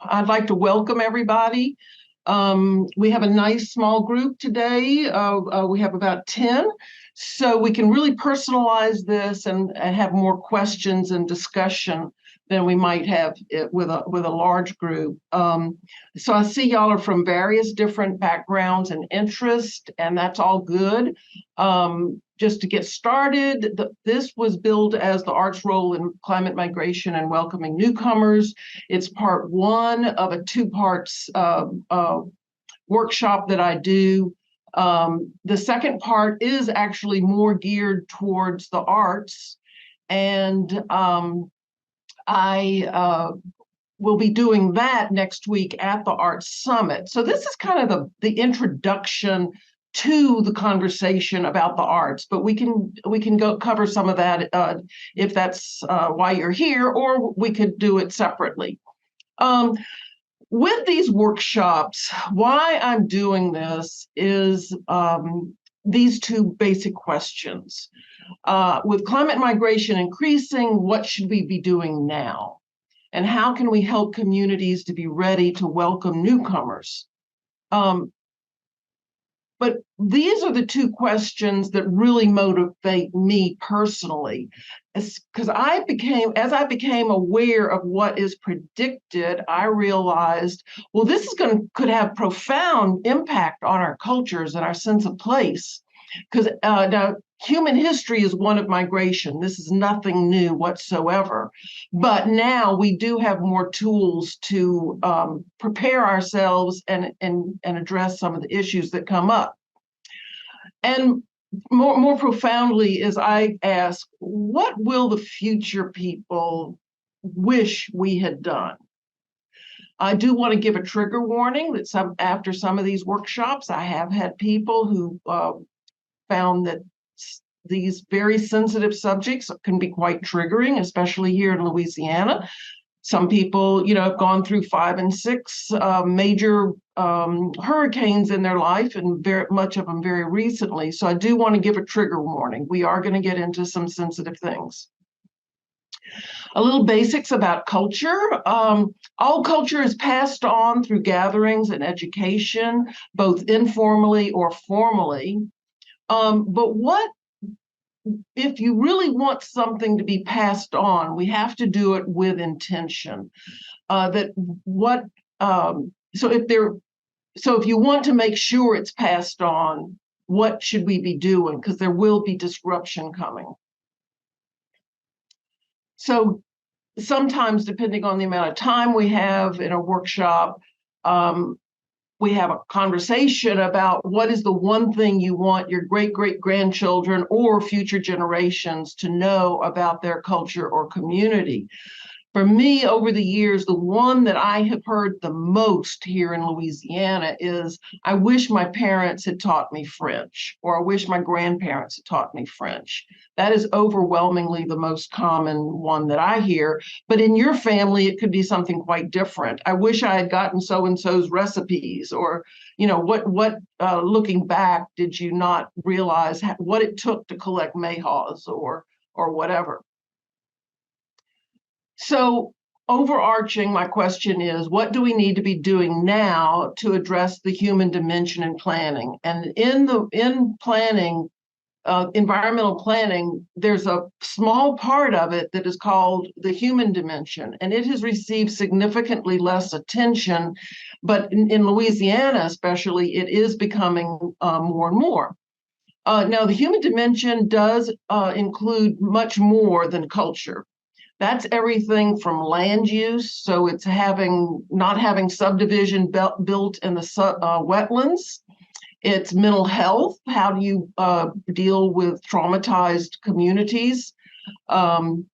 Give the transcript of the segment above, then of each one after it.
I'd like to welcome everybody. We have a nice small group today. We have about 10, so we can really personalize this and have more questions and discussion than we might have with a large group. So I see y'all are from various different backgrounds and interests, and that's all good. Just to get started, this was billed as the arts role in climate migration and welcoming newcomers. It's part one of a two-parts workshop that I do. The second part is actually more geared towards the arts, and I will be doing that next week at the Arts Summit. So this is kind of the introduction to the conversation about the arts, but we can go cover some of that if that's why you're here, or we could do it separately. With these workshops, why I'm doing this is these two basic questions. With climate migration increasing, what should we be doing now? And how can we help communities to be ready to welcome newcomers? But these are the two questions that really motivate me personally, because as I became aware of what is predicted, I realized, well, this could have profound impact on our cultures and our sense of place. Because now human history is one of migration. This is nothing new whatsoever. But now we do have more tools to prepare ourselves and address some of the issues that come up. And more profoundly is I ask, what will the future people wish we had done? I do want to give a trigger warning that after some of these workshops, I have had people who found that these very sensitive subjects can be quite triggering, especially here in Louisiana. Some people, have gone through 5 and 6 major hurricanes in their life, and very much of them very recently. So I do want to give a trigger warning. We are going to get into some sensitive things. A little basics about culture. All culture is passed on through gatherings and education, both informally or formally. But if you really want something to be passed on, we have to do it with intention. So if you want to make sure it's passed on, what should we be doing? Because there will be disruption coming. So sometimes, depending on the amount of time we have in a workshop, we have a conversation about what is the one thing you want your great-great-grandchildren or future generations to know about their culture or community. For me, over the years, the one that I have heard the most here in Louisiana is, I wish my parents had taught me French, or I wish my grandparents had taught me French. That is overwhelmingly the most common one that I hear. But in your family, it could be something quite different. I wish I had gotten so-and-so's recipes, or, what looking back, did you not realize what it took to collect mayhaws or whatever. So overarching, my question is, what do we need to be doing now to address the human dimension in planning? And in planning, environmental planning, there's a small part of it that is called the human dimension, and it has received significantly less attention. But in Louisiana, especially, it is becoming more and more. Now, the human dimension does include much more than culture. That's everything from land use, so it's not having subdivision built in the wetlands. It's mental health. How do you deal with traumatized communities? In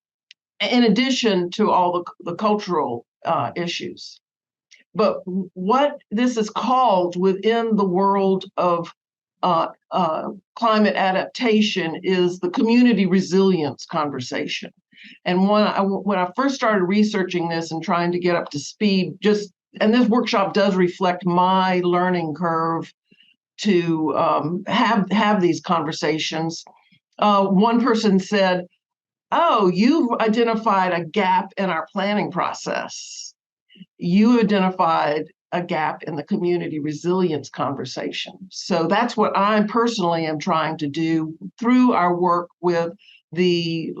addition to all the cultural issues. But what this is called within the world of climate adaptation is the community resilience conversation. And when I first started researching this and trying to get up to speed, and this workshop does reflect my learning curve to have these conversations. One person said, "Oh, you've identified a gap in our planning process." you identified a gap in the community resilience conversation. So that's what I personally am trying to do through our work with the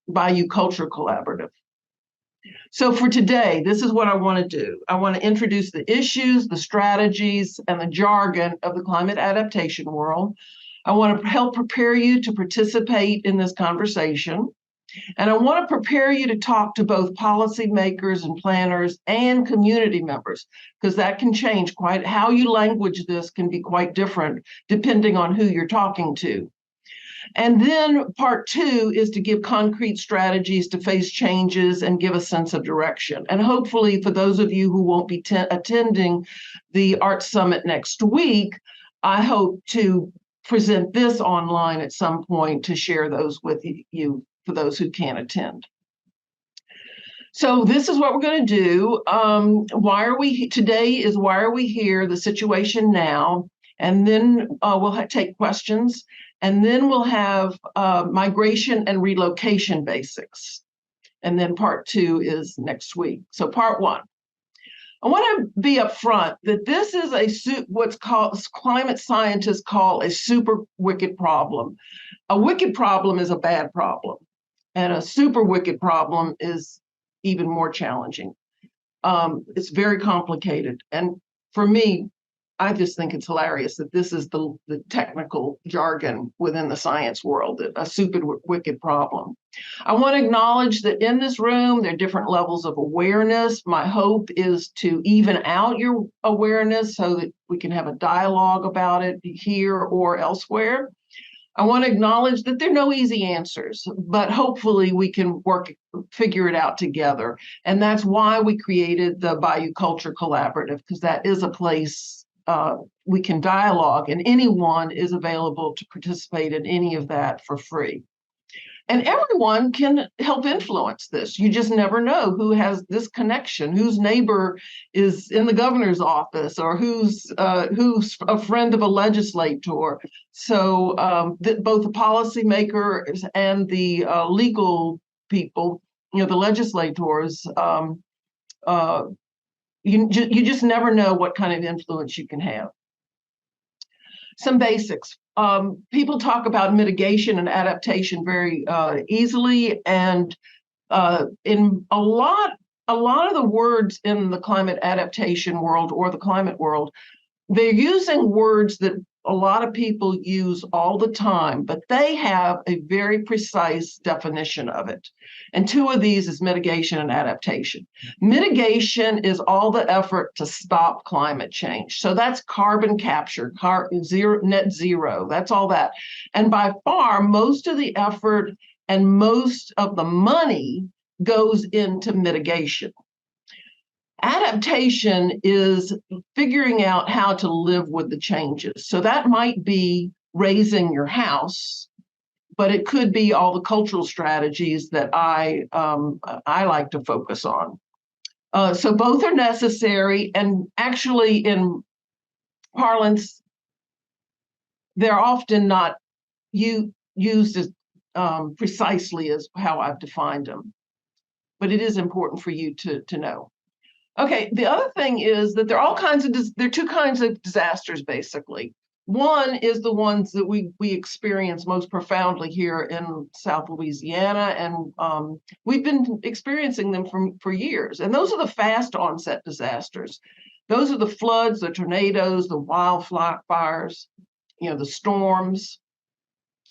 Bayou Culture Collaborative. So for today, this is what I want to do. I want to introduce the issues, the strategies, and the jargon of the climate adaptation world. I want to help prepare you to participate in this conversation. And I want to prepare you to talk to both policymakers and planners and community members, because that can change quite, how you language this can be quite different depending on who you're talking to. And then part two is to give concrete strategies to face changes and give a sense of direction. And hopefully for those of you who won't be attending the Arts Summit next week, I hope to present this online at some point to share those with you for those who can't attend. So this is what we're going to do. Today is why are we here, the situation now, and then we'll take questions, and then we'll have migration and relocation basics. And then part two is next week. So part one. I want to be upfront that this is what's called, climate scientists call a super wicked problem. A wicked problem is a bad problem, and a super wicked problem is even more challenging. It's very complicated. And for me, I just think it's hilarious that this is the technical jargon within the science world, a super wicked problem. I want to acknowledge that in this room, there are different levels of awareness. My hope is to even out your awareness so that we can have a dialogue about it here or elsewhere. I want to acknowledge that there are no easy answers, but hopefully we can figure it out together. And that's why we created the Bayou Culture Collaborative, because that is a place we can dialogue, and anyone is available to participate in any of that for free. And everyone can help influence this. You just never know who has this connection, whose neighbor is in the governor's office, or who's a friend of a legislator. So both the policymakers and the legal people, the legislators, you just never know what kind of influence you can have. Some basics. People talk about mitigation and adaptation very easily, and in a lot of the words in the climate adaptation world or the climate world, they're using words that a lot of people use all the time, but they have a very precise definition of it. And two of these is mitigation and adaptation. Mitigation is all the effort to stop climate change. So that's carbon capture, net zero, that's all that. And by far, most of the effort and most of the money goes into mitigation. Adaptation is figuring out how to live with the changes. So that might be raising your house, but it could be all the cultural strategies that I like to focus on. So both are necessary, and actually in parlance, they're often not used as precisely as how I've defined them. But it is important for you to know. Okay, the other thing is that there are two kinds of disasters, basically. One is the ones that we experience most profoundly here in South Louisiana, and we've been experiencing them for years. And those are the fast onset disasters. Those are the floods, the tornadoes, the wildfires, the storms.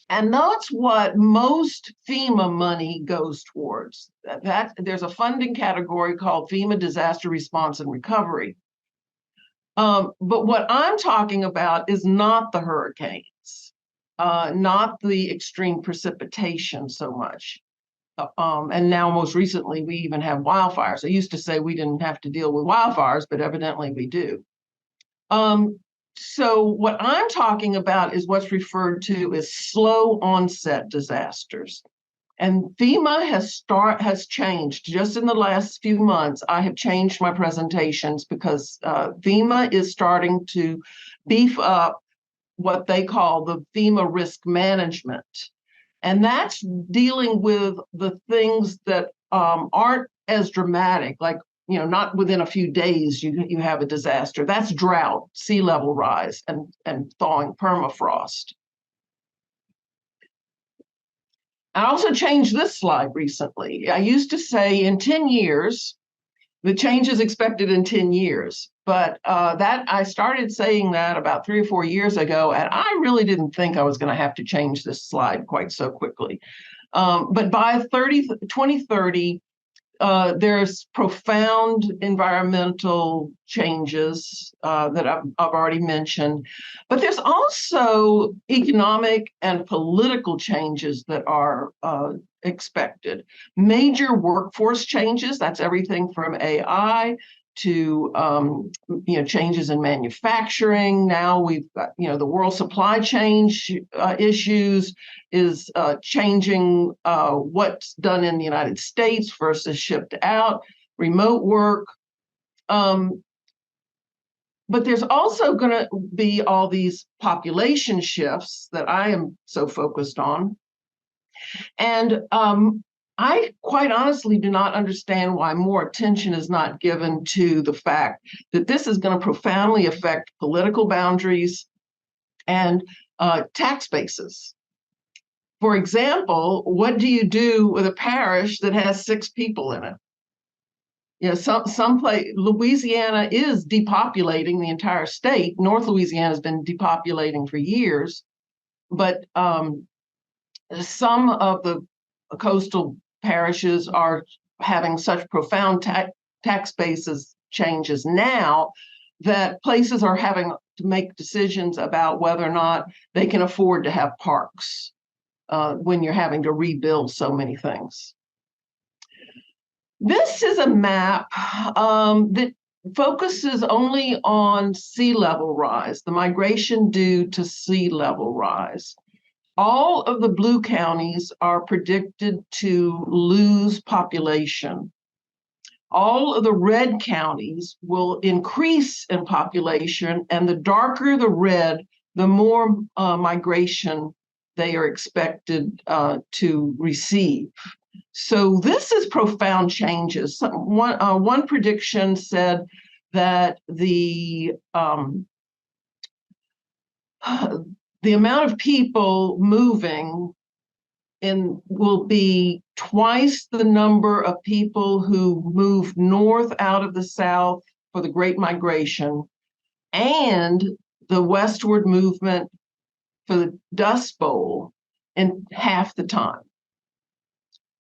And that's what most FEMA money goes towards. There's a funding category called FEMA Disaster Response and Recovery. But what I'm talking about is not the hurricanes, not the extreme precipitation so much. And now most recently, we even have wildfires. I used to say we didn't have to deal with wildfires, but evidently we do. So what I'm talking about is what's referred to as slow onset disasters. And FEMA has changed. Just in the last few months, I have changed my presentations because FEMA is starting to beef up what they call the FEMA risk management. And that's dealing with the things that aren't as dramatic, like not within a few days you have a disaster. That's drought, sea level rise, and thawing permafrost. I also changed this slide recently. I used to say in 10 years, the change is expected in 10 years. But that I started saying that about 3 or 4 years ago, and I really didn't think I was going to have to change this slide quite so quickly. But by 2030, there's profound environmental changes that I've already mentioned, but there's also economic and political changes that are expected. Major workforce changes, that's everything from AI to changes in manufacturing. Now we've got the world supply chain issues is changing what's done in the United States versus shipped out, remote work. But there's also going to be all these population shifts that I am so focused on. And I quite honestly do not understand why more attention is not given to the fact that this is going to profoundly affect political boundaries and tax bases. For example, what do you do with a parish that has 6 people in it? Some place, Louisiana is depopulating the entire state. North Louisiana has been depopulating for years, but some of the coastal parishes are having such profound tax basis changes now that places are having to make decisions about whether or not they can afford to have parks when you're having to rebuild so many things. This is a map that focuses only on sea level rise, the migration due to sea level rise. All of the blue counties are predicted to lose population. All of the red counties will increase in population, and the darker the red, the more migration they are expected to receive. So this is profound changes. One prediction said that the amount of people moving will be twice the number of people who moved north out of the South for the Great Migration and the westward movement for the Dust Bowl in half the time.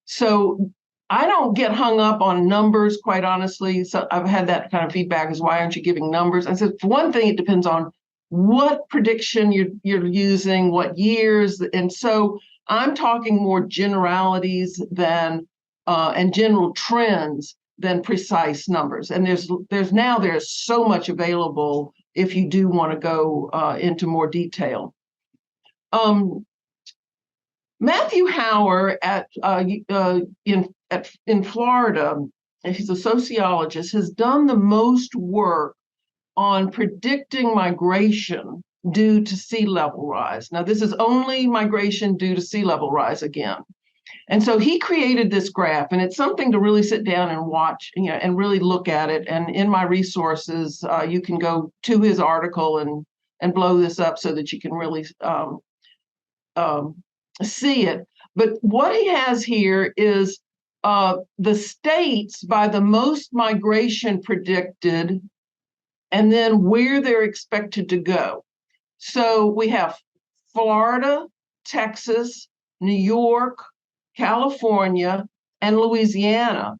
So I don't get hung up on numbers, quite honestly. So I've had that kind of feedback is, why aren't you giving numbers? I said, for one thing, it depends on what prediction you're using, what years. And so I'm talking more generalities than and general trends than precise numbers. And there's so much available if you do want to go into more detail. Matthew Hauer in Florida, he's a sociologist, has done the most work on predicting migration due to sea level rise. Now, this is only migration due to sea level rise again. And so he created this graph, and it's something to really sit down and watch, and really look at it. And in my resources, you can go to his article and blow this up so that you can really see it. But what he has here is the states by the most migration predicted, and then where they're expected to go. So we have Florida, Texas, New York, California, and Louisiana.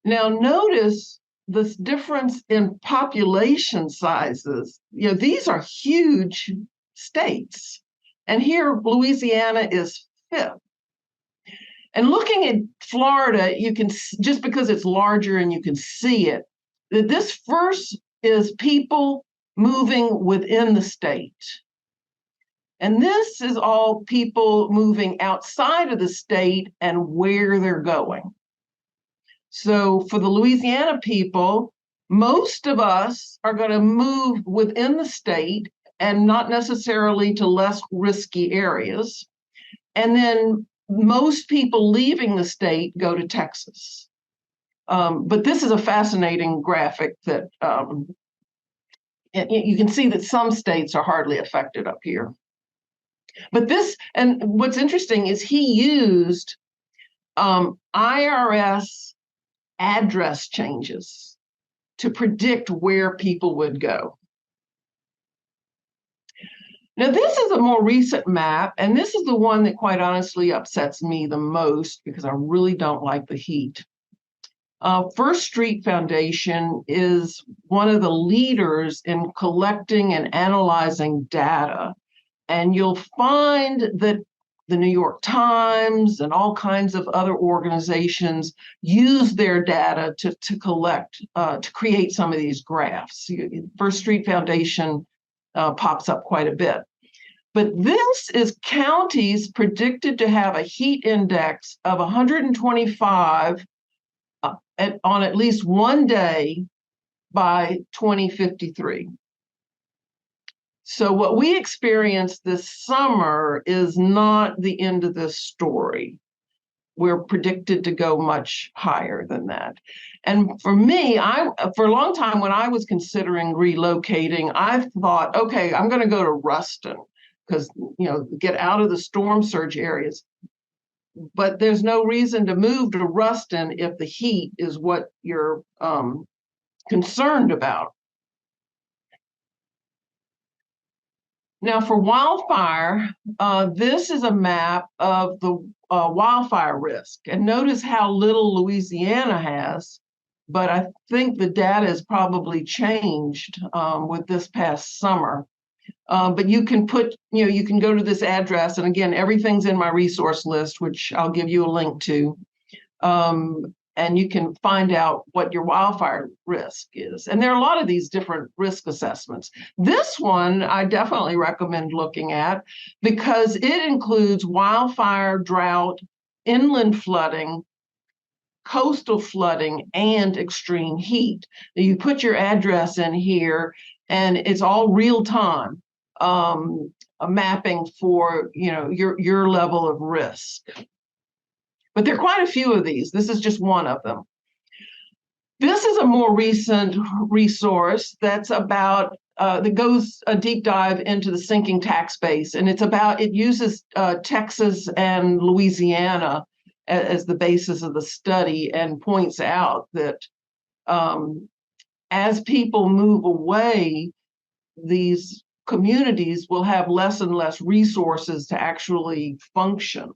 Now notice this difference in population sizes. These are huge states. And here, Louisiana is 5th. And looking at Florida, you can, just because it's larger and you can see it, that this first is people moving within the state. And this is all people moving outside of the state and where they're going. So for the Louisiana people, most of us are going to move within the state and not necessarily to less risky areas. And then most people leaving the state go to Texas. But this is a fascinating graphic that you can see that some states are hardly affected up here. But this, and what's interesting is he used IRS address changes to predict where people would go. Now, this is a more recent map, and this is the one that quite honestly upsets me the most because I really don't like the heat. First Street Foundation is one of the leaders in collecting and analyzing data. And you'll find that the New York Times and all kinds of other organizations use their data to collect, to create some of these graphs. First Street Foundation pops up quite a bit. But this is counties predicted to have a heat index of 125 on at least one day by 2053. So what we experienced this summer is not the end of this story. We're predicted to go much higher than that. And for me, for a long time when I was considering relocating, I thought, okay, I'm going to go to Ruston because, get out of the storm surge areas. But there's no reason to move to Ruston if the heat is what you're concerned about. Now, for wildfire, this is a map of the wildfire risk. And notice how little Louisiana has, but I think the data has probably changed with this past summer. But you can you can go to this address, and again, everything's in my resource list, which I'll give you a link to. And you can find out what your wildfire risk is. And there are a lot of these different risk assessments. This one I definitely recommend looking at because it includes wildfire, drought, inland flooding, coastal flooding, and extreme heat. You put your address in here, and it's all real time mapping for your level of risk. But there are quite a few of these. This is just one of them. This is a more recent resource that's about, that goes a deep dive into the sinking tax base. And it uses Texas and Louisiana as the basis of the study and points out that as people move away, these communities will have less and less resources to actually function.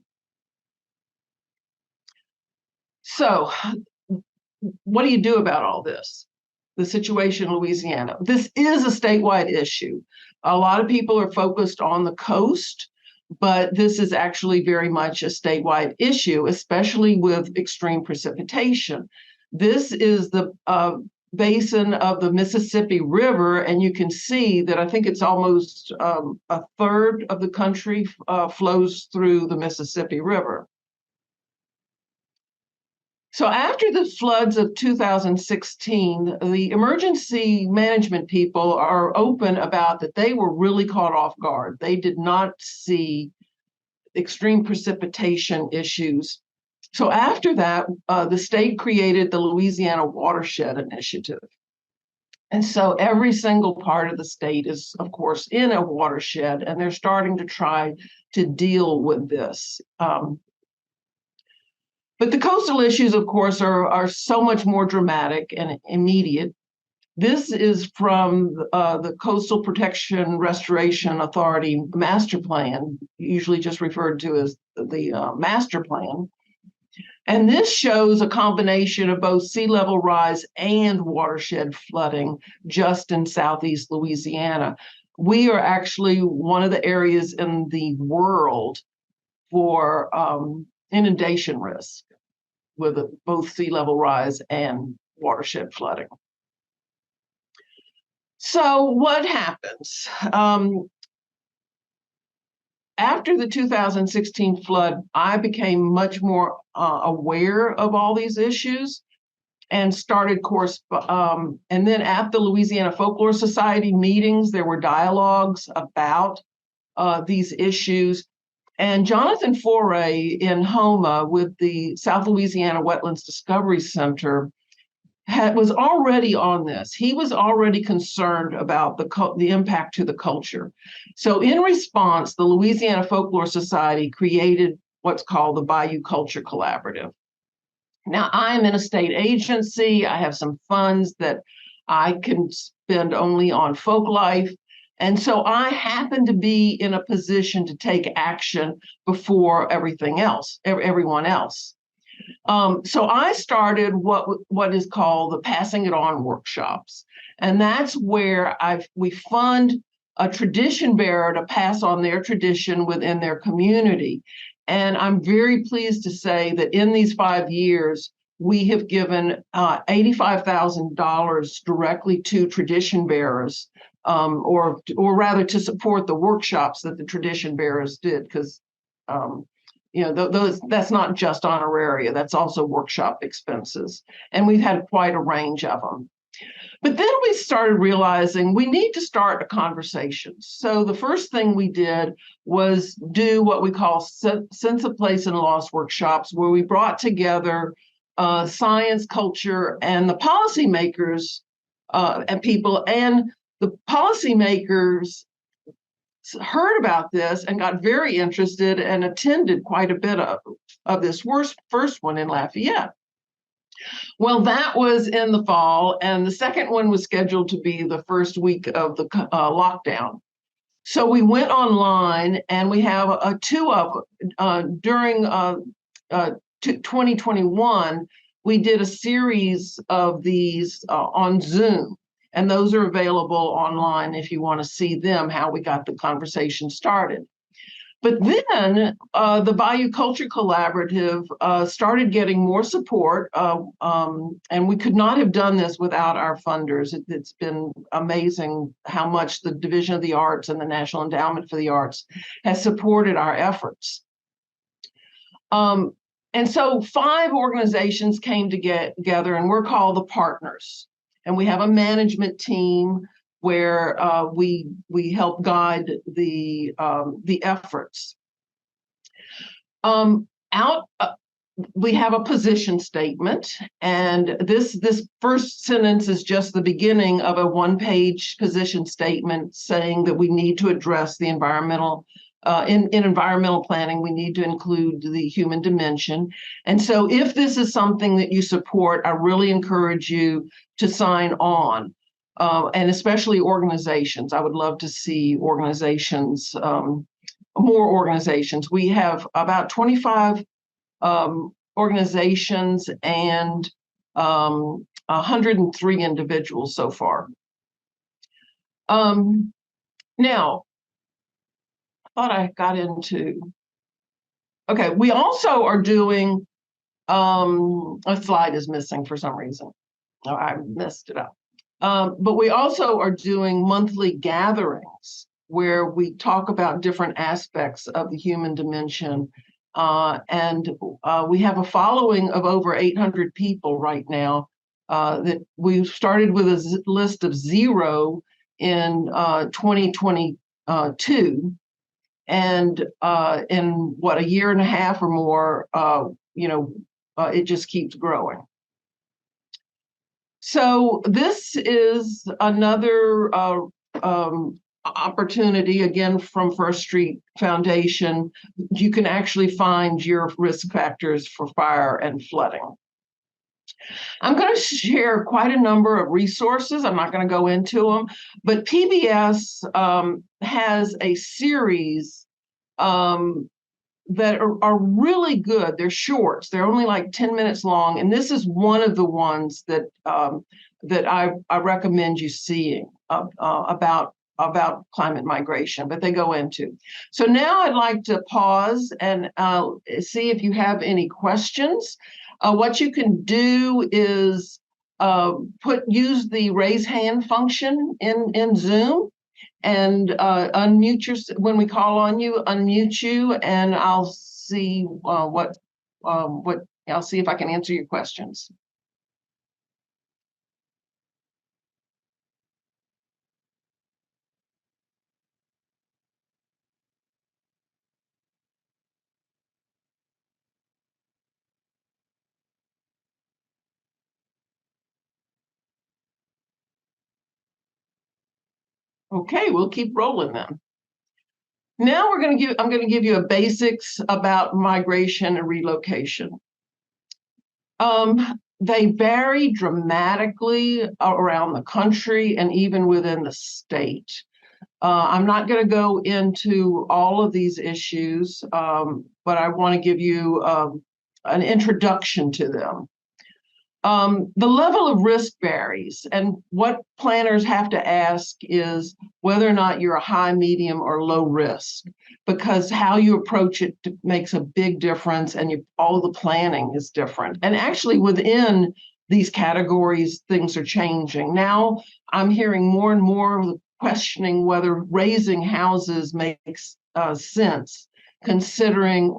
So what do you do about all this? The situation in Louisiana. This is a statewide issue. A lot of people are focused on the coast, but this is actually very much a statewide issue, especially with extreme precipitation. This is the basin of the Mississippi River, and you can see that I think it's almost a third of the country flows through the Mississippi River. So after the floods of 2016, the emergency management people are open about that they were really caught off guard. They did not see extreme precipitation issues. So after that, the state created the Louisiana Watershed Initiative. And so every single part of the state is, of course, in a watershed, and they're starting to try to deal with this. But the coastal issues, of course, are so much more dramatic and immediate. This is from the Coastal Protection Restoration Authority Master Plan, usually just referred to as the Master Plan. And this shows a combination of both sea level rise and watershed flooding just in southeast Louisiana. We are actually one of the areas in the world for inundation risk with both sea level rise and watershed flooding. So what happens? After the 2016 flood, I became much more aware of all these issues and started and then at the Louisiana Folklore Society meetings, there were dialogues about these issues. And Jonathan Foray in Homa with the South Louisiana Wetlands Discovery Center was already on this. He was already concerned about the impact to the culture. So in response, the Louisiana Folklore Society created what's called the Bayou Culture Collaborative. Now, I'm in a state agency. I have some funds that I can spend only on folk life. And so I happen to be in a position to take action before everything else, everyone else. So I started what is called the Passing It On workshops, and that's where we fund a tradition bearer to pass on their tradition within their community. And I'm very pleased to say that in these 5 years, we have given $85,000 directly to tradition bearers, or rather to support the workshops that the tradition bearers did, because that's not just honoraria, that's also workshop expenses. And we've had quite a range of them. But then we started realizing we need to start a conversation. So the first thing we did was do what we call Sense of Place and Loss workshops, where we brought together science, culture, and the policymakers and people. And the policymakers heard about this and got very interested and attended quite a bit of this first one in Lafayette. Well, that was in the fall, and the second one was scheduled to be the first week of the lockdown. So we went online, and we have two of during 2021. We did a series of these on Zoom, and those are available online if you want to see them, how we got the conversation started. But then the Bayou Culture Collaborative started getting more support, and we could not have done this without our funders. It's been amazing how much the Division of the Arts and the National Endowment for the Arts has supported our efforts. And so 5 organizations came together, and we're called the Partners. And we have a management team where we help guide the efforts. We have a position statement, and this first sentence is just the beginning of a 1-page position statement saying that we need to address the environmental. In environmental planning, we need to include the human dimension. And so if this is something that you support, I really encourage you to sign on. And especially organizations. I would love to see organizations, more organizations. We have about 25 organizations and 103 individuals so far. Now, I thought I got into, okay, we also are doing, a slide is missing for some reason. Oh, I messed it up. But we also are doing monthly gatherings where we talk about different aspects of the human dimension. And we have a following of over 800 people right now. That we started with a list of 0 in 2022. And in what, a year and a half or more, it just keeps growing. So this is another opportunity, again, from First Street Foundation. You can actually find your risk factors for fire and flooding. I'm going to share quite a number of resources. I'm not going to go into them, but PBS has a series that are really good. They're shorts. They're only like 10 minutes long. And this is one of the ones that I recommend you seeing about climate migration, but they go into. So now I'd like to pause and see if you have any questions. What you can do is use the raise hand function in Zoom, and unmute your, when we call on you, unmute you, and I'll see I'll see if I can answer your questions. Okay, we'll keep rolling then. Now I'm going to give you a basics about migration and relocation. They vary dramatically around the country and even within the state. I'm not going to go into all of these issues, but I want to give you an introduction to them. The level of risk varies, and what planners have to ask is whether or not you're a high, medium, or low risk, because how you approach it makes a big difference, and all the planning is different. And actually, within these categories, things are changing. Now, I'm hearing more and more of the questioning whether raising houses makes sense, considering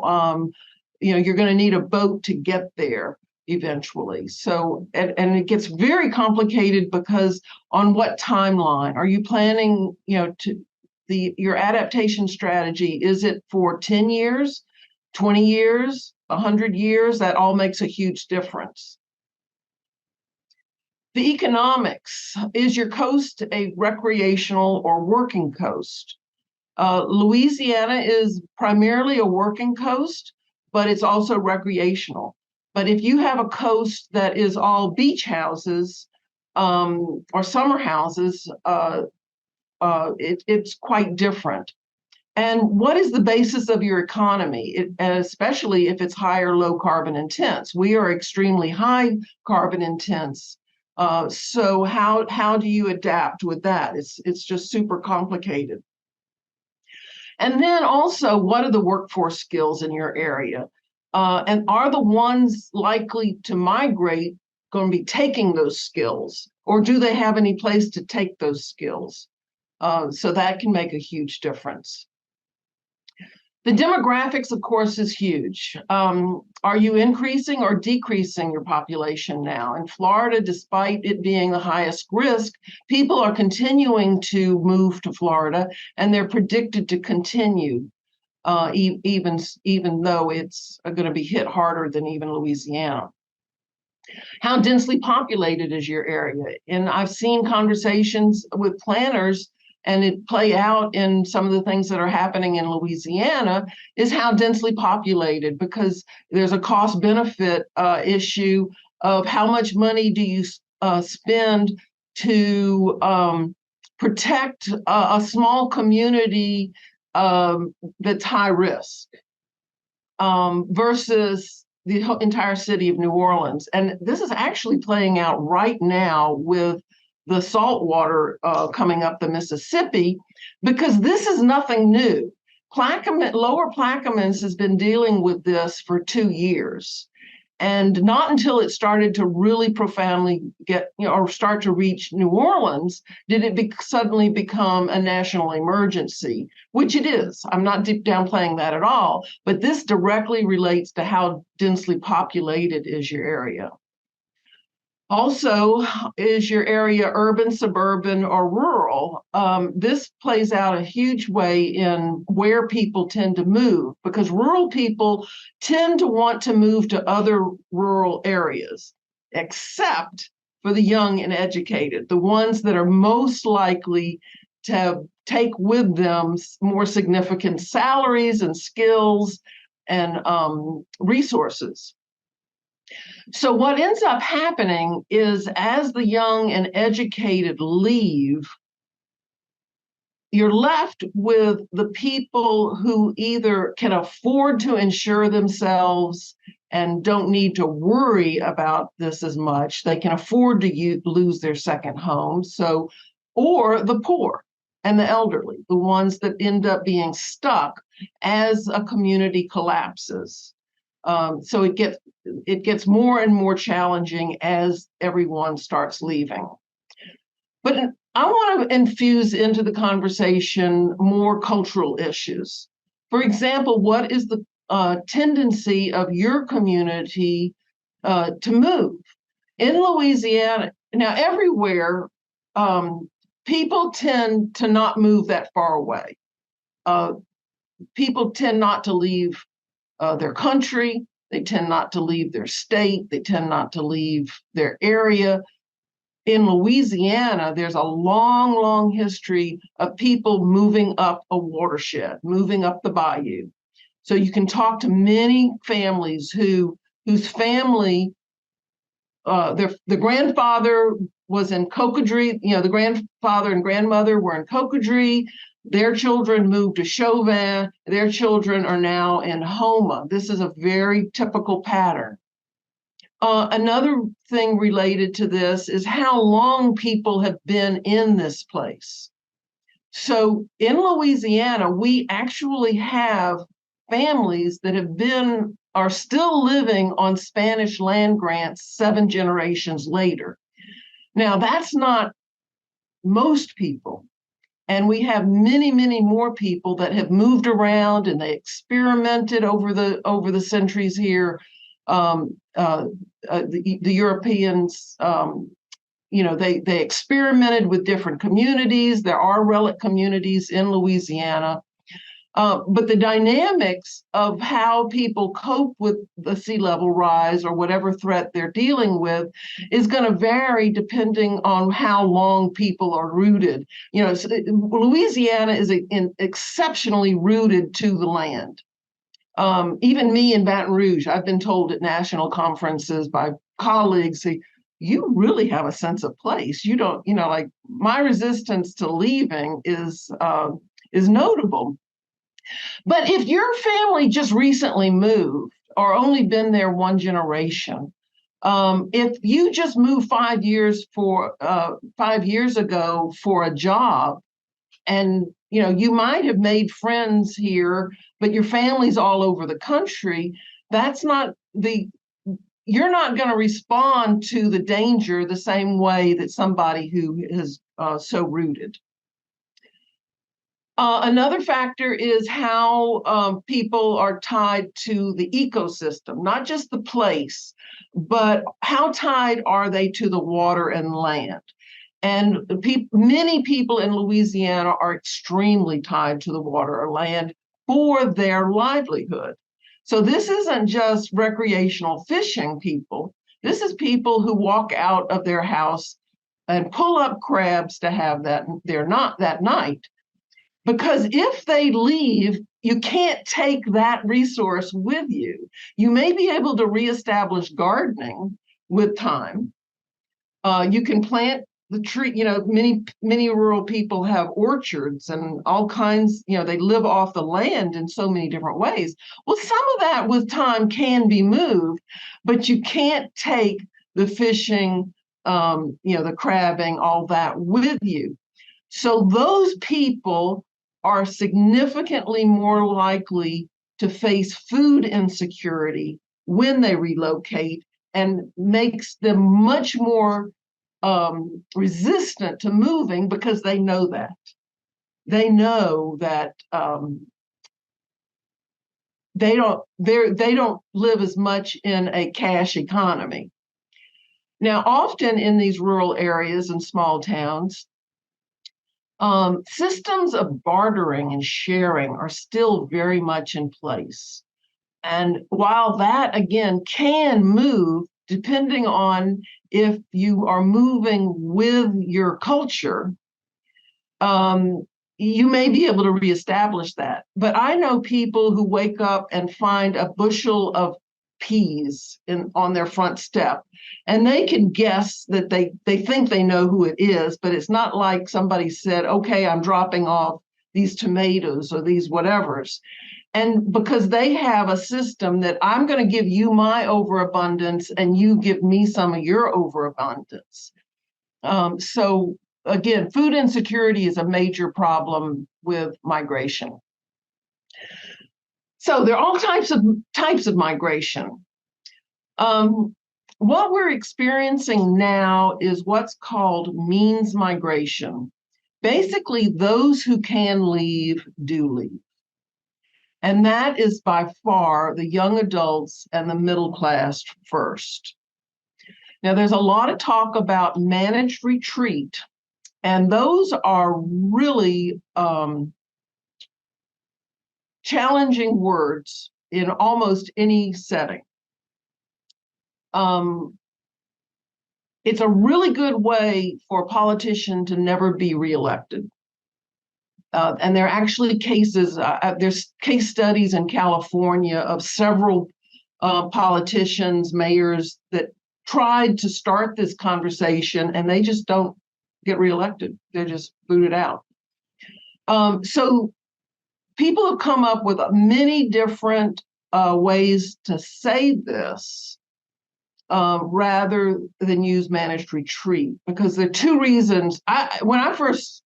you're going to need a boat to get there eventually. So, and it gets very complicated because on what timeline are you planning, your adaptation strategy? Is it for 10 years, 20 years, 100 years? That all makes a huge difference. The economics: is your coast a recreational or working coast? Louisiana is primarily a working coast, but it's also recreational. But if you have a coast that is all beach houses or summer houses, it's quite different. And what is the basis of your economy, especially if it's high or low carbon intense? We are extremely high carbon intense. So how do you adapt with that? It's just super complicated. And then also, what are the workforce skills in your area? And are the ones likely to migrate going to be taking those skills, or do they have any place to take those skills? So that can make a huge difference. The demographics, of course, is huge. Are you increasing or decreasing your population now? In Florida, despite it being the highest risk, people are continuing to move to Florida, and they're predicted to continue, even though it's going to be hit harder than even Louisiana. How densely populated is your area? And I've seen conversations with planners, and it play out in some of the things that are happening in Louisiana, is how densely populated, because there's a cost benefit issue of how much money do you spend to protect a small community that's high risk versus the entire city of New Orleans. And this is actually playing out right now with the salt water coming up the Mississippi, because this is nothing new. Lower Plaquemines has been dealing with this for 2 years. And not until it started to really profoundly or start to reach New Orleans did it suddenly become a national emergency, which it is. I'm not downplaying that at all, but this directly relates to how densely populated is your area. Also, is your area urban, suburban, or rural? This plays out a huge way in where people tend to move, because rural people tend to want to move to other rural areas, except for the young and educated, the ones that are most likely to take with them more significant salaries and skills and resources. So what ends up happening is, as the young and educated leave, you're left with the people who either can afford to insure themselves and don't need to worry about this as much. They can afford to lose their second home. So, or the poor and the elderly, the ones that end up being stuck as a community collapses. So it gets more and more challenging as everyone starts leaving. But I want to infuse into the conversation more cultural issues. For example, what is the tendency of your community to move? In Louisiana, now everywhere, people tend to not move that far away. People tend not to leave their country. They tend not to leave their state. They tend not to leave their area. in Louisiana, there's a long, long history of people moving up a watershed, moving up the bayou. So you can talk to many families whose family, the grandfather was in Cocodrie, the grandfather and grandmother were in Cocodrie. Their children moved to Chauvin. Their children are now in Houma. This is a very typical pattern. Another thing related to this is how long people have been in this place. So in Louisiana, we actually have families that are still living on Spanish land grants 7 generations later. Now, that's not most people. And we have many, many more people that have moved around and they experimented over the centuries here. The Europeans, they experimented with different communities. There are relic communities in Louisiana. But the dynamics of how people cope with the sea level rise or whatever threat they're dealing with is going to vary depending on how long people are rooted. Louisiana is exceptionally rooted to the land. Even me in Baton Rouge, I've been told at national conferences by colleagues, you really have a sense of place. You don't, like my resistance to leaving is notable. But if your family just recently moved or only been there 1 generation, if you just moved 5 years 5 years ago for a job, and you might have made friends here, but your family's all over the country, you're not going to respond to the danger the same way that somebody who is so rooted. Another factor is how people are tied to the ecosystem, not just the place, but how tied are they to the water and land? And many people in Louisiana are extremely tied to the water or land for their livelihood. So this isn't just recreational fishing people. This is people who walk out of their house and pull up crabs to have that night. Because if they leave, you can't take that resource with you. You may be able to reestablish gardening with time. You can plant the tree, many rural people have orchards and all kinds, they live off the land in so many different ways. Well, some of that with time can be moved, but you can't take the fishing, the crabbing, all that with you. So those people are significantly more likely to face food insecurity when they relocate, and makes them much more resistant to moving because they know that. They know that they don't live as much in a cash economy. Now, often in these rural areas and small towns, systems of bartering and sharing are still very much in place. And while that, again, can move, depending on if you are moving with your culture, you may be able to reestablish that. But I know people who wake up and find a bushel of peas on their front step, and they can guess that they think they know who it is, but it's not like somebody said, okay, I'm dropping off these tomatoes or these whatevers. And because they have a system that I'm going to give you my overabundance and you give me some of your overabundance. So again, food insecurity is a major problem with migration. So there are all types of migration. What we're experiencing now is what's called means migration. Basically, those who can leave do leave. And that is by far the young adults and the middle class first. Now, there's a lot of talk about managed retreat, and those are really challenging words in almost any setting. it's a really good way for a politician to never be reelected. And there are actually cases, there's case studies in California of several politicians, mayors that tried to start this conversation and they just don't get reelected. They're just booted out. So people have come up with many different ways to say this rather than use managed retreat, because there are two reasons. When I first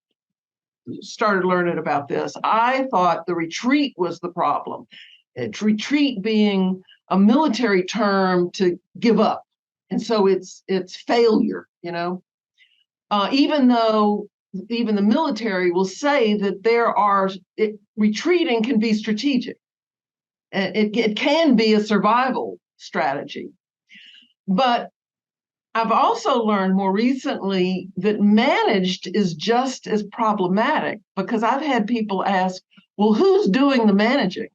started learning about this, I thought the retreat was the problem. It's retreat being a military term to give up. And so it's failure, even though even the military will say that retreating can be strategic. It can be a survival strategy. But I've also learned more recently that managed is just as problematic, because I've had people ask, well, who's doing the managing?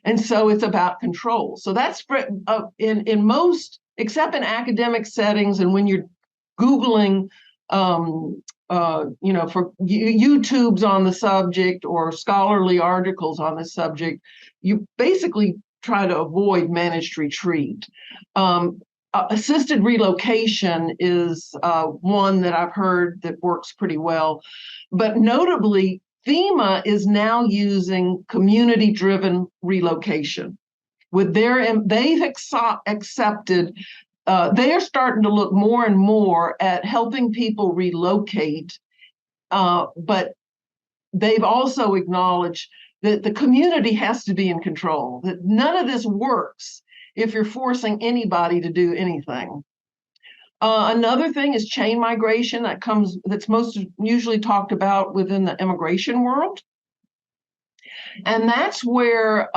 And so it's about control. So that's in most, except in academic settings, and when you're Googling, for YouTubes on the subject or scholarly articles on the subject, you basically try to avoid managed retreat. Assisted relocation is one that I've heard that works pretty well, but notably, FEMA is now using community-driven relocation. They've accepted. They are starting to look more and more at helping people relocate, but they've also acknowledged that the community has to be in control. That none of this works if you're forcing anybody to do anything. Another thing is chain migration that's most usually talked about within the immigration world. And that's where,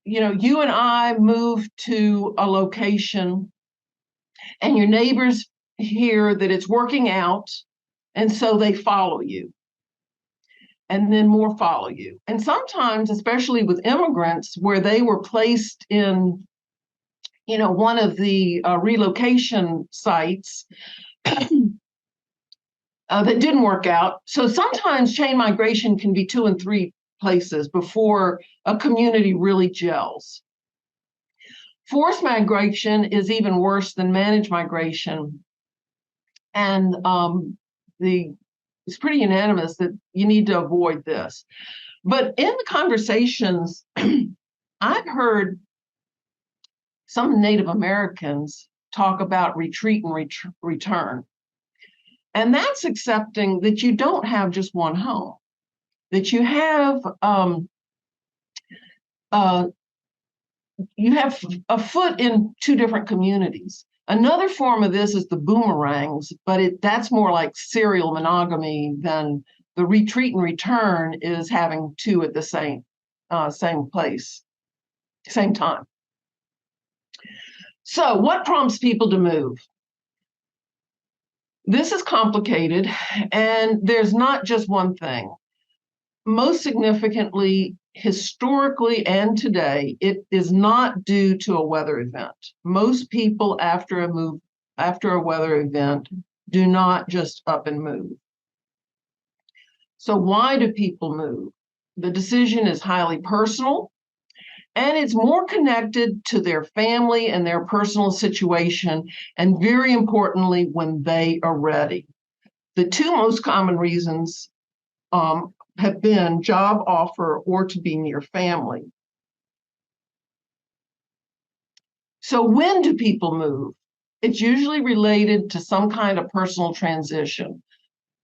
you and I move to a location and your neighbors hear that it's working out, and so they follow you. And then more follow you. And sometimes, especially with immigrants, where they were placed in one of the relocation sites that didn't work out. So sometimes chain migration can be 2 and 3 places before a community really gels. Forced migration is even worse than managed migration. And it's pretty unanimous that you need to avoid this. But in the conversations, I've heard some Native Americans talk about retreat and return. And that's accepting that you don't have just one home, that you have a foot in 2 different communities. Another form of this is the boomerangs, but that's more like serial monogamy than the retreat and return is having 2 at the same place, same time. So what prompts people to move? This is complicated, and there's not just one thing. Most significantly, historically and today, it is not due to a weather event. Most people after a weather event do not just up and move. So why do people move? The decision is highly personal, and it's more connected to their family and their personal situation, and very importantly, when they are ready. The 2 most common reasons have been job offer or to be near family. So when do people move? It's usually related to some kind of personal transition.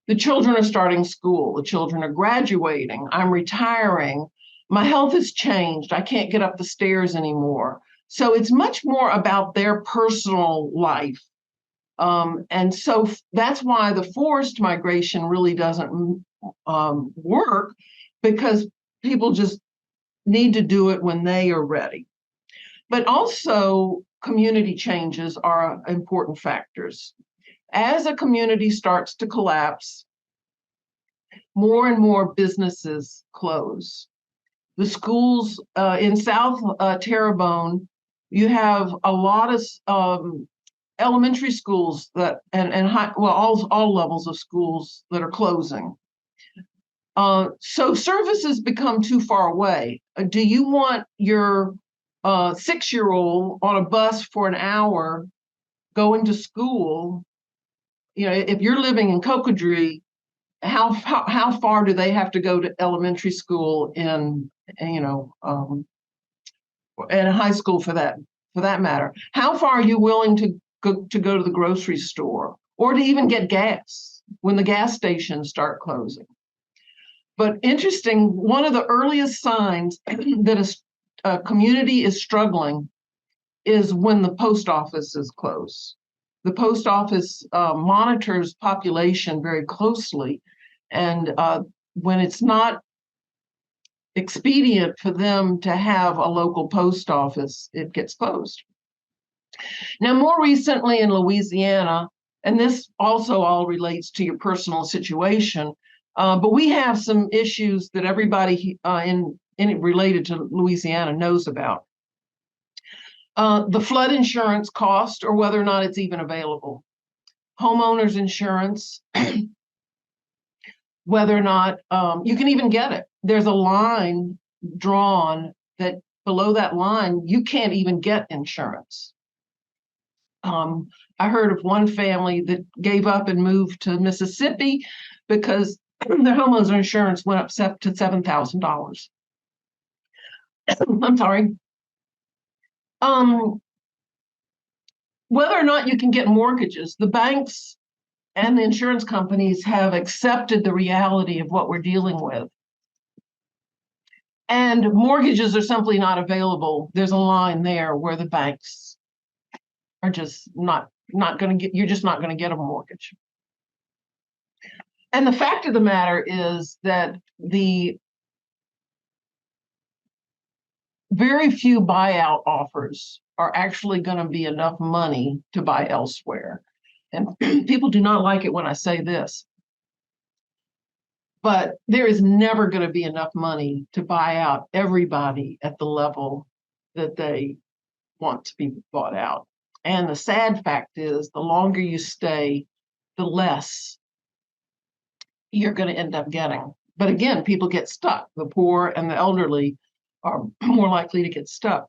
The children are starting school. The children are graduating. I'm retiring. My health has changed. I can't get up the stairs anymore. So it's much more about their personal life. And so that's why the forced migration really doesn't work, because people just need to do it when they are ready. But also, community changes are important factors. As a community starts to collapse, more and more businesses close. The schools in South Terrebonne, you have a lot of elementary schools that and high, well, all levels of schools that are closing. So services become too far away. Do you want your 6-year-old on a bus for an hour going to school? You know, if you're living in Cocodrie, how far do they have to go to elementary school and high school for that matter? How far are you willing to go to the grocery store or to even get gas when the gas stations start closing? But interesting, one of the earliest signs that a community is struggling is when the post office is closed. The post office monitors population very closely, and when it's not expedient for them to have a local post office, it gets closed. Now, more recently in Louisiana, and this also all relates to your personal situation, but we have some issues that everybody in related to Louisiana knows about. The flood insurance cost, or whether or not it's even available. Homeowners insurance, whether or not you can even get it. There's a line drawn that below that line, you can't even get insurance. I heard of one family that gave up and moved to Mississippi because their homeowners insurance went up to $7,000. I'm sorry. Whether or not you can get mortgages, the banks and the insurance companies have accepted the reality of what we're dealing with. And mortgages are simply not available. There's a line there where the banks are just not going to get, you're just not going to get a mortgage. And the fact of the matter is that the very few buyout offers are actually going to be enough money to buy elsewhere. And people do not like it when I say this, but there is never going to be enough money to buy out everybody at the level that they want to be bought out. And the sad fact is, the longer you stay, the less you're going to end up getting. But again, people get stuck. The poor and the elderly are more likely to get stuck.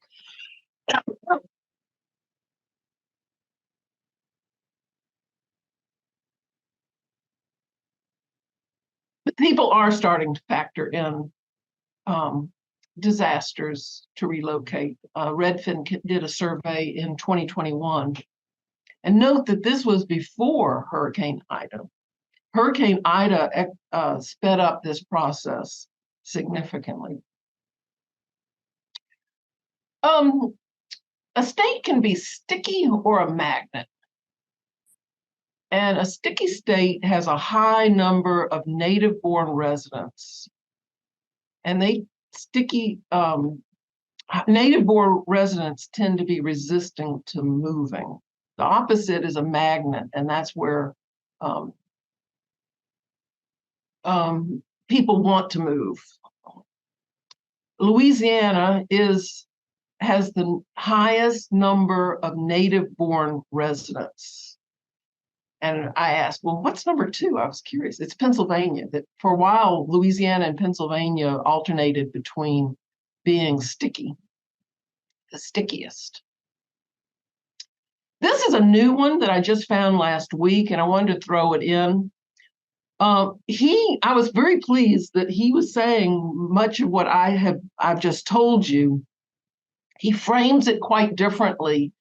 But people are starting to factor in disasters to relocate. Redfin did a survey in 2021. And note that this was before Hurricane Ida. Hurricane Ida sped up this process significantly. A state can be sticky or a magnet. And a sticky state has a high number of native-born residents. And native-born residents tend to be resistant to moving. The opposite is a magnet, and that's where people want to move. Louisiana has the highest number of native-born residents. And I asked, well, what's number 2? I was curious. It's Pennsylvania. That for a while, Louisiana and Pennsylvania alternated between being sticky, the stickiest. This is a new one that I just found last week, and I wanted to throw it in. I was very pleased that he was saying much of what I've just told you. He frames it quite differently,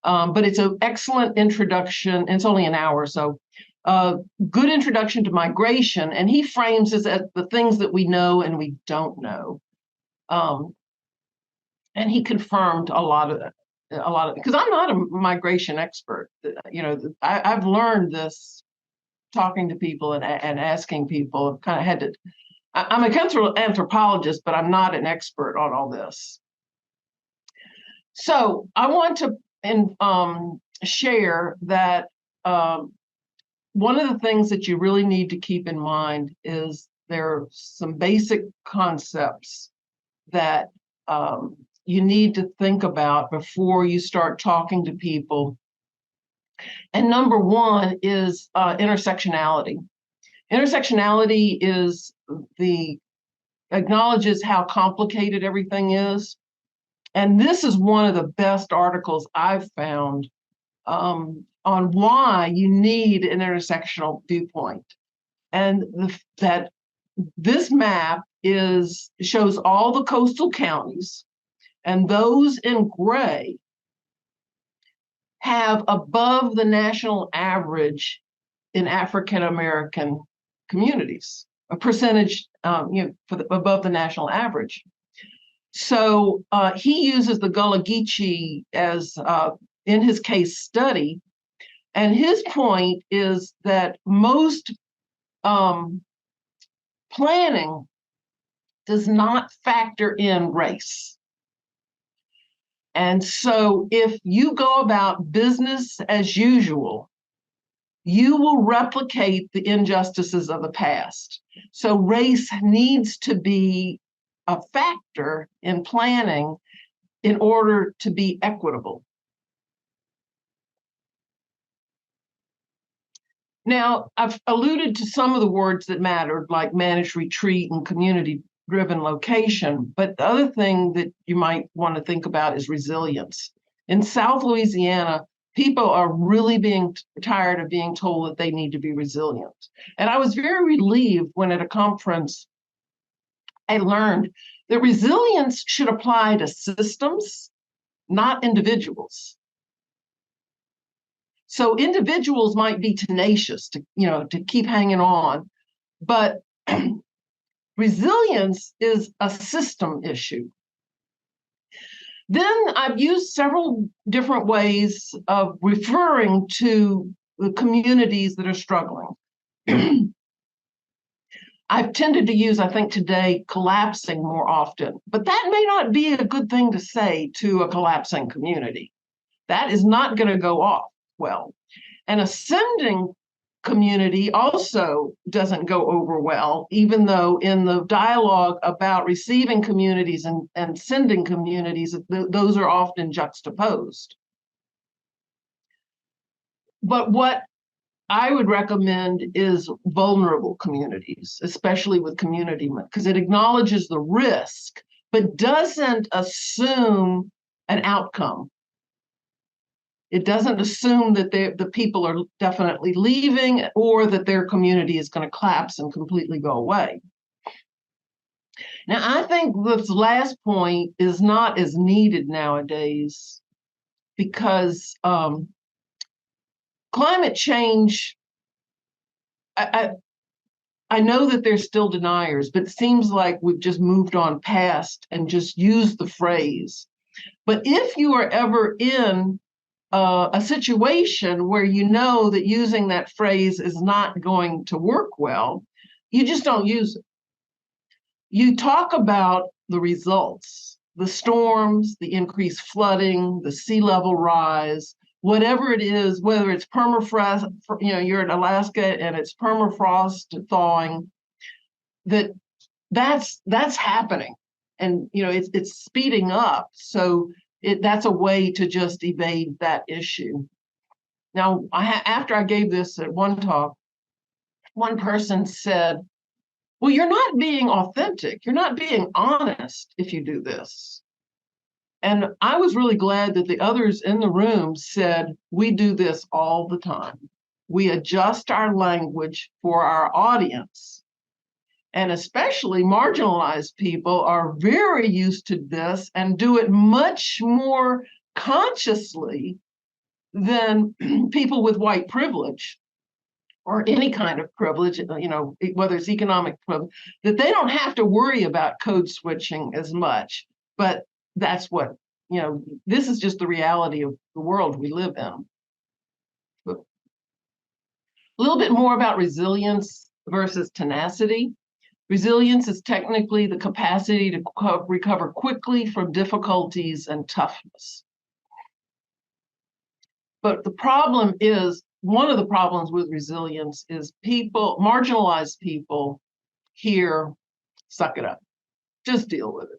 but it's an excellent introduction. It's only an hour, so good introduction to migration. And he frames it as the things that we know and we don't know. And he confirmed a lot of it, because I'm not a migration expert. I've learned this talking to people and asking people. I've kind of had to. I'm an anthropologist, but I'm not an expert on all this. So I want to share that one of the things that you really need to keep in mind is there are some basic concepts that you need to think about before you start talking to people And number one is intersectionality. Intersectionality is acknowledges how complicated everything is. And this is one of the best articles I've found on why you need an intersectional viewpoint. And that this map shows all the coastal counties, and those in gray have above the national average in African American communities, a percentage above the national average. So he uses the Gullah Geechee as in his case study, and his point is that most planning does not factor in race. And so if you go about business as usual, you will replicate the injustices of the past. So race needs to be a factor in planning in order to be equitable. Now, I've alluded to some of the words that mattered, like managed retreat and community-driven location, but the other thing that you might want to think about is resilience. In South Louisiana, people are really being tired of being told that they need to be resilient. And I was very relieved when at a conference I learned that resilience should apply to systems, not individuals. So individuals might be tenacious to keep hanging on, but resilience is a system issue. Then I've used several different ways of referring to the communities that are struggling. I've tended to use, I think today, collapsing more often, but that may not be a good thing to say to a collapsing community. That is not going to go off well. An ascending community also doesn't go over well, even though in the dialogue about receiving communities and sending communities, those are often juxtaposed. But what I would recommend is vulnerable communities, especially with community, because it acknowledges the risk, but doesn't assume an outcome. It doesn't assume that the people are definitely leaving or that their community is going to collapse and completely go away. Now, I think this last point is not as needed nowadays because climate change, I know that there's still deniers, but it seems like we've just moved on past and just used the phrase. But if you are ever in a situation where you know that using that phrase is not going to work well, you just don't use it. You talk about the results, the storms, the increased flooding, the sea level rise, whatever it is, whether it's permafrost, you're in Alaska and it's permafrost thawing, that's happening. And it's speeding up. So that's a way to just evade that issue. Now, after I gave this at one talk, one person said, well, you're not being authentic. You're not being honest if you do this. And I was really glad that the others in the room said, we do this all the time. We adjust our language for our audience. And especially marginalized people are very used to this and do it much more consciously than people with white privilege or any kind of privilege, whether it's economic privilege, that they don't have to worry about code switching as much. But that's what, this is just the reality of the world we live in. But a little bit more about resilience versus tenacity. Resilience is technically the capacity to recover quickly from difficulties and toughness. But the problem is, one of the problems with resilience is marginalized people here, suck it up, just deal with it.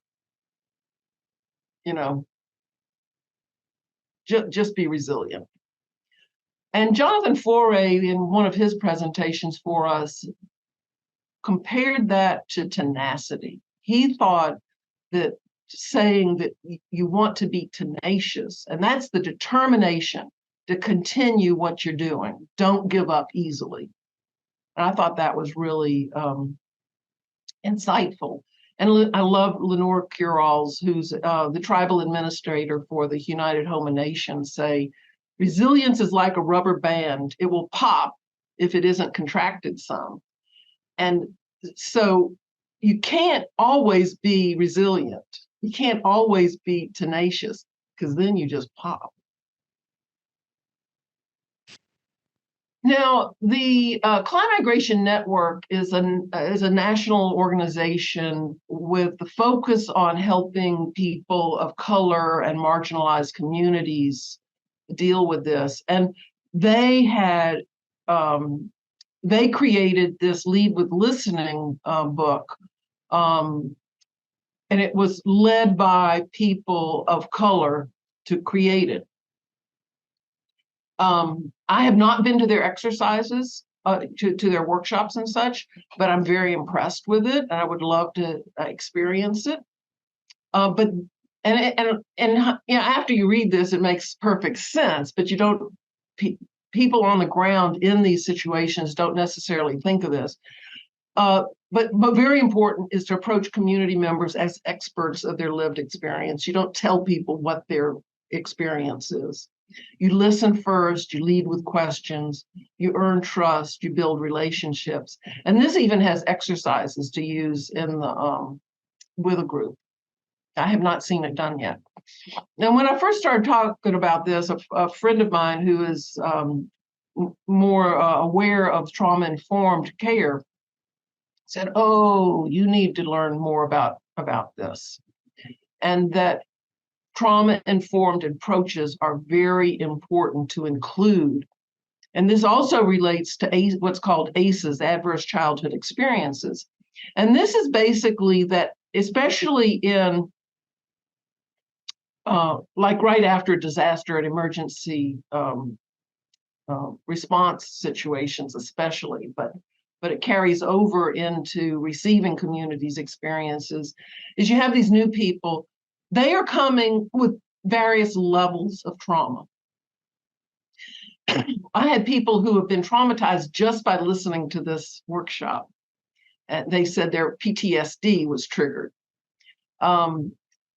Just be resilient. And Jonathan Foray, in one of his presentations for us, compared that to tenacity. He thought that saying that you want to be tenacious, and that's the determination to continue what you're doing. Don't give up easily. And I thought that was really insightful. And I love Lenore Cural's, who's the tribal administrator for the United Home of Nations, say, resilience is like a rubber band. It will pop if it isn't contracted some. And so you can't always be resilient. You can't always be tenacious, because then you just pop. Now, the Climate Migration Network is a national organization with the focus on helping people of color and marginalized communities deal with this. And they had they created this Lead with Listening book, and it was led by people of color to create it. I have not been to their exercises, to their workshops and such, but I'm very impressed with it, and I would love to experience it. But after you read this, it makes perfect sense. But you don't. People on the ground in these situations don't necessarily think of this. But very important is to approach community members as experts of their lived experience. You don't tell people what their experience is. You listen first, you lead with questions, you earn trust, you build relationships. And this even has exercises to use in the with a group. I have not seen it done yet. Now, when I first started talking about this, a friend of mine who is more aware of trauma-informed care said, "Oh, you need to learn more about this," and that trauma-informed approaches are very important to include. And this also relates to what's called ACEs, adverse childhood experiences. And this is basically that, especially in like right after disaster and emergency response situations, especially, but it carries over into receiving communities' experiences, is you have these new people. They are coming with various levels of trauma. I had people who have been traumatized just by listening to this workshop. And they said their PTSD was triggered.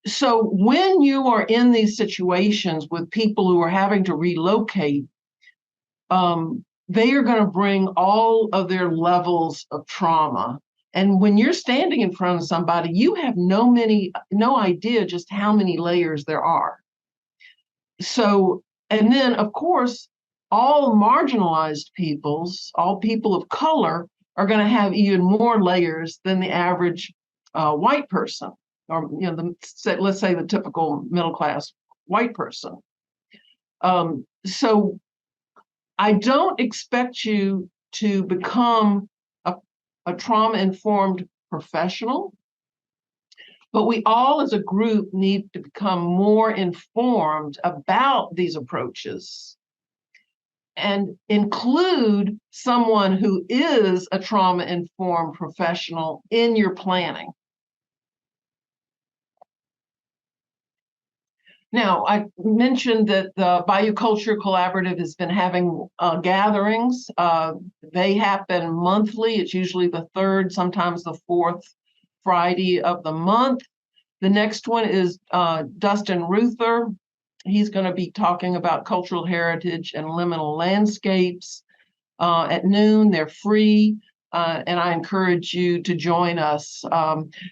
So when you are in these situations with people who are having to relocate, they are going to bring all of their levels of trauma. And when you're standing in front of somebody, you have no idea just how many layers there are. So, and then of course, all marginalized peoples, all people of color, are going to have even more layers than the average white person, or let's say the typical middle class white person. So I don't expect you to become a trauma-informed professional, but we all as a group need to become more informed about these approaches and include someone who is a trauma-informed professional in your planning. Now, I mentioned that the Bayou Culture Collaborative has been having gatherings. They happen monthly. It's usually the third, sometimes the fourth Friday of the month. The next one is Dustin Ruther. He's going to be talking about cultural heritage and liminal landscapes at noon. They're free, and I encourage you to join us.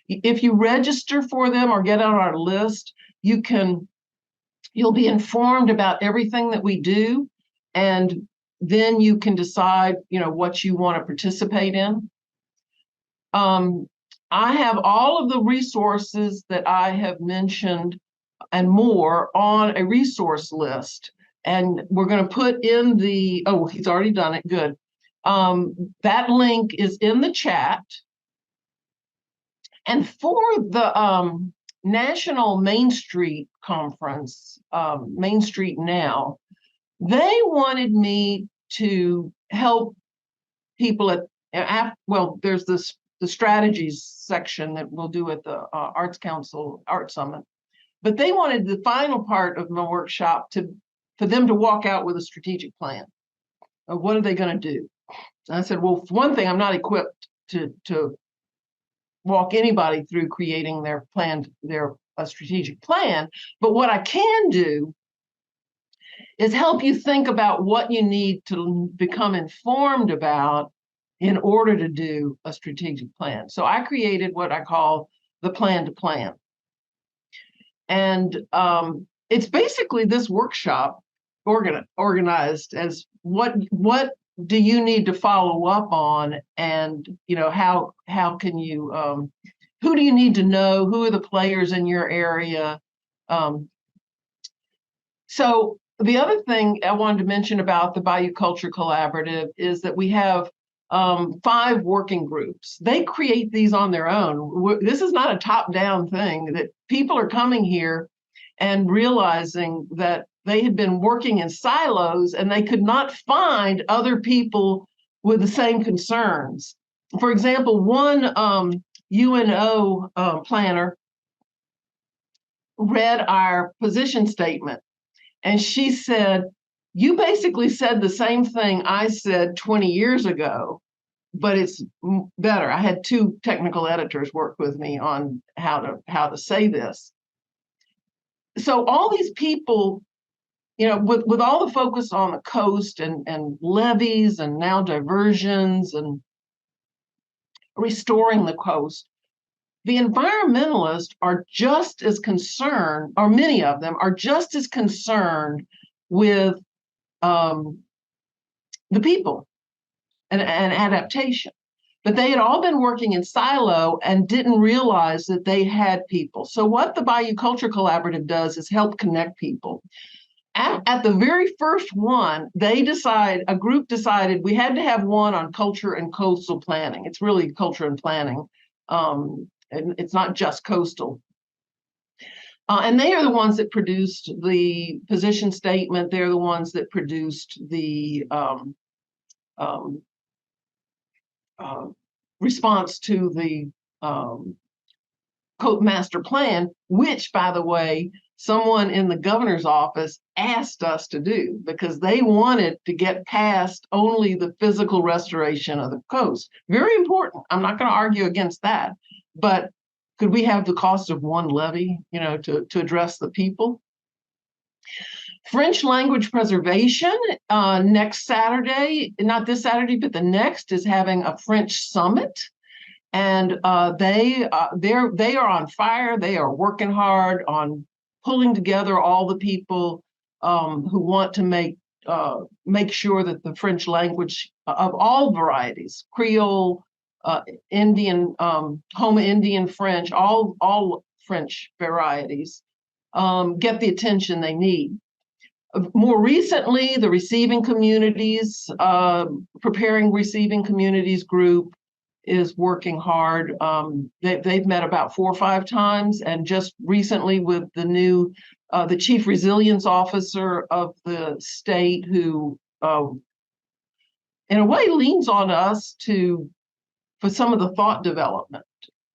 If you register for them or get on our list, you'll be informed about everything that we do, and then you can decide, what you want to participate in. I have all of the resources that I have mentioned and more on a resource list, and we're going to put in he's already done it, good. That link is in the chat. And for the National Main Street Conference, Main Street Now, They wanted me to help people well, there's the strategies section that we'll do at the Arts Council Art Summit. But they wanted the final part of my workshop for them to walk out with a strategic plan of what are they going to do. And I said, well, for one thing, I'm not equipped to walk anybody through creating their plan, a strategic plan. But what I can do is help you think about what you need to become informed about in order to do a strategic plan. So I created what I call the plan to plan. And it's basically this workshop organized as what do you need to follow up on, and how can you who do you need to know, who are the players in your area. So the other thing I wanted to mention about the Bayou Culture Collaborative is that we have 5 working groups. They create these on their own. This is not a top-down thing, that people are coming here and realizing that they had been working in silos and they could not find other people with the same concerns. For example, one UNO planner read our position statement, and she said, you basically said the same thing I said 20 years ago, but it's better. I had 2 technical editors work with me on how to say this. So all these people, with all the focus on the coast and levees and now diversions and restoring the coast, the environmentalists are just as concerned, or many of them are just as concerned with the people and adaptation. But they had all been working in silo and didn't realize that they had people. So what the Bayou Culture Collaborative does is help connect people. At the very first one, a group decided we had to have one on culture and coastal planning. It's really culture and planning. And it's not just coastal. And they are the ones that produced the position statement. They're the ones that produced the response to the master plan, which, by the way, someone in the governor's office asked us to do because they wanted to get past only the physical restoration of the coast. Very important. I'm not going to argue against that. But could we have the cost of one levy, to address the people? French language preservation, next Saturday, not this Saturday, but the next, is having a French summit. And they are on fire. They are working hard on pulling together all the people who want to make sure that the French language of all varieties, Creole, Indian, Houma Indian French, all French varieties, get the attention they need. More recently, the receiving communities, preparing receiving communities group is working hard. They've met about 4 or 5 times, and just recently with the new, the chief resilience officer of the state, who in a way leans on us for some of the thought development.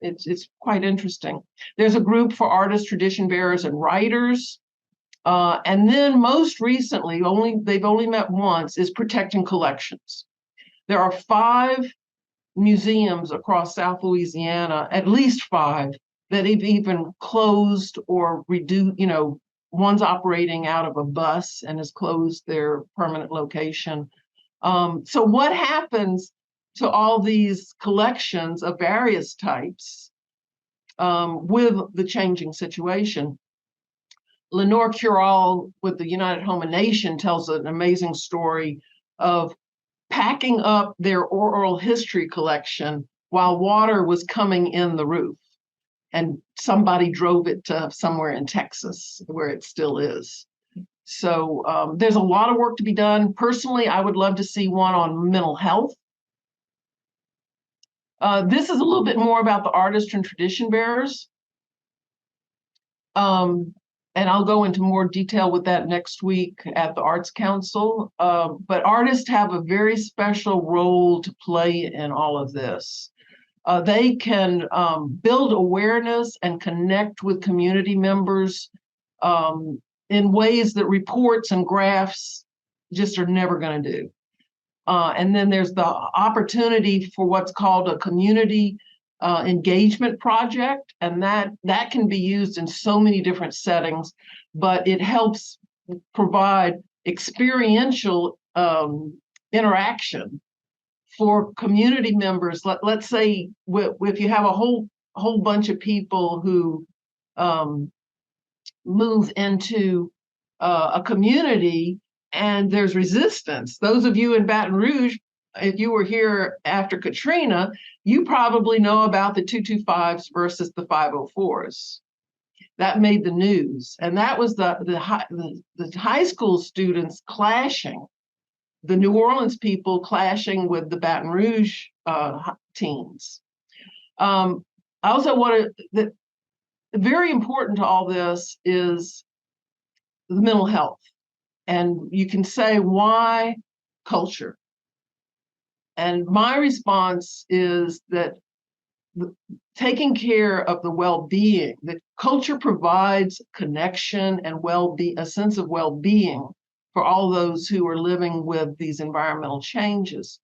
It's quite interesting. There's a group for artists, tradition bearers, and writers. And then most recently, they've only met once, is protecting collections. There are 5 museums across South Louisiana, at least 5, that have even closed or reduced. One's operating out of a bus and has closed their permanent location. So what happens to all these collections of various types with the changing situation? Lenore Curall with the United Houma Nation tells an amazing story of packing up their oral history collection while water was coming in the roof, and somebody drove it to somewhere in Texas where it still is. So there's a lot of work to be done. Personally, I would love to see one on mental health. This is a little bit more about the artists and tradition bearers. and I'll go into more detail with that next week at the Arts Council. But artists have a very special role to play in all of this. They can build awareness and connect with community members in ways that reports and graphs just are never going to do. And then there's the opportunity for what's called a community engagement project, and that can be used in so many different settings, but it helps provide experiential interaction for community members. Let's say if you have a whole bunch of people who move into a community and there's resistance. Those of you in Baton Rouge, if you were here after Katrina, you probably know about the 225s versus the 504s. That made the news. And that was the high school students clashing, the New Orleans people clashing with the Baton Rouge teens. I also want to, very important to all this is the mental health. And you can say, why culture? And my response is that taking care of the well-being, that culture provides connection and well-being, a sense of well-being for all those who are living with these environmental changes.